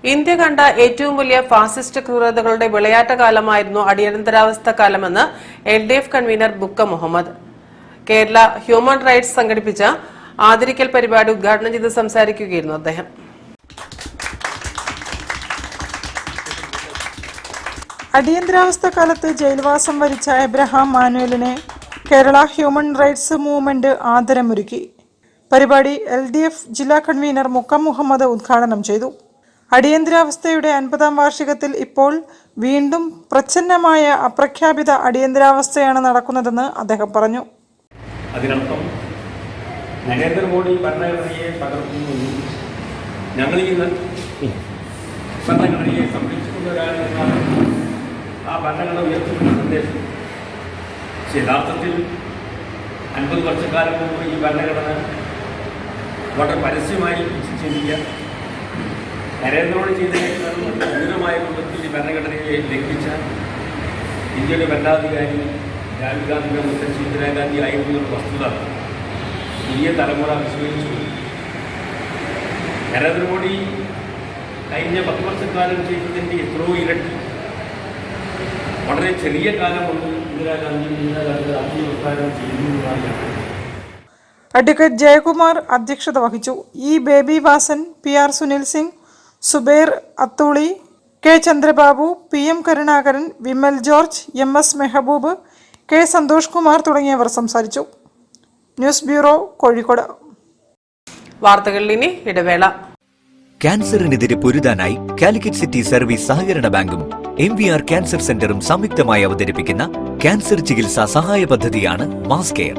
India കണ്ട ഏറ്റവും വലിയ ഫാസിസ്റ്റ് ക്രൂരതകളുടെ വിളയാട്ടകാലമായിരുന്നു അടിയന്തരാവസ്ഥ കാലമെന്ന് LDF കൺവീനർ ബുക്ക മുഹമ്മദ്. കേരള ഹ്യൂമൻ റൈറ്റ്സ് സംഘടിപ്പിച്ച ആദരിക്കൽ പരിപാടി ഉദ്ഘാടനം ചെയ്ത് സംസാരിക്കുകയായിരുന്നു അദ്ദേഹം. അടിയന്തരാവസ്ഥ കാലത്ത് ജയിൽവാസം വരിച്ച എബ്രഹാം മാനുവലിനെ കേരള ഹ്യൂമൻ റൈറ്റ്സ് മൂവ്മെന്റ് ആദരമൊരുക്കി. പരിപാടി LDF ജില്ലാ കൺവീനർ മുക്കം മുഹമ്മദ് ഉദ്ഘാടനം ചെയ്തു. അടിയന്തരാവസ്ഥയുടെ 50ാം വാർഷികത്തിൽ ഇപ്പോൾ വീണ്ടും പ്രച്ഛന്നമായ അപ്രഖ്യാപിത അടിയന്തരാവസ്ഥയാണ് നടക്കുന്നതെന്ന് അദ്ദേഹം പറഞ്ഞു. അതിനർത്ഥം നരേന്ദ്രമോദി ഭരണഘടനയെ പകർത്തുന്നു, ഞങ്ങൾ ഈ ഭരണഘടനയെ സംരക്ഷിക്കുന്നവരാണെന്നാണ് ആ ഭരണഘടന ഉയർത്തുന്ന സന്ദേശം. യഥാർത്ഥത്തിൽ 50 വർഷക്കാലം മുമ്പ് ഈ ഭരണഘടന വളരെ പരസ്യമായി ചിന്തിക്കുക, നരേന്ദ്രമോദി ചെയ്തതിനേക്കാളും ഗുരുതരമായ രൂപത്തിൽ ഈ ഭരണഘടനയെ ലംഘിച്ച ഇന്ത്യയുടെ ഭരണാധികാരി രാഹുൽ ഗാന്ധിയുടെ മുത്തച്ഛൻ ഇന്ദിരാഗാന്ധി ആയിരുന്നു എന്ന വസ്തുത പുതിയ തലമുറ വിസ്മരിച്ചു. നരേന്ദ്രമോദി കഴിഞ്ഞ 10 വർഷക്കാലം ചെയ്തതിൻ്റെ എത്രയോ ഇരട്ടി വളരെ ചെറിയ കാലം കൊണ്ട് ഇന്ദിരാഗാന്ധിയുടെ രാഷ്ട്രീയ പ്രസ്ഥാനം ചെയ്യുന്നതാണ്. അഡ്വക്കേറ്റ് ജയകുമാർ അധ്യക്ഷത വഹിച്ചു. E Baby Vasan, PR Sunil Singh, Zubair Athooli, K Chandrababu, PM Karunakaran, Vimal George, MS Mehboob, K Santhosh Kumar തുടങ്ങിയവർ സംസാരിച്ചു. News bureau, Kozhikode. വാർത്തകളിൽ ഇനി ഇടവേള. ക്യാൻസറിനെതിരെ പൊരുതാനായി കാലിക്കറ്റ് സിറ്റി സർവീസ് സഹകരണ ബാങ്കും MVR ക്യാൻസർ സെന്ററും സംയുക്തമായി അവതരിപ്പിക്കുന്ന ക്യാൻസർ ചികിത്സാ സഹായ പദ്ധതിയാണ് മാസ് കെയർ.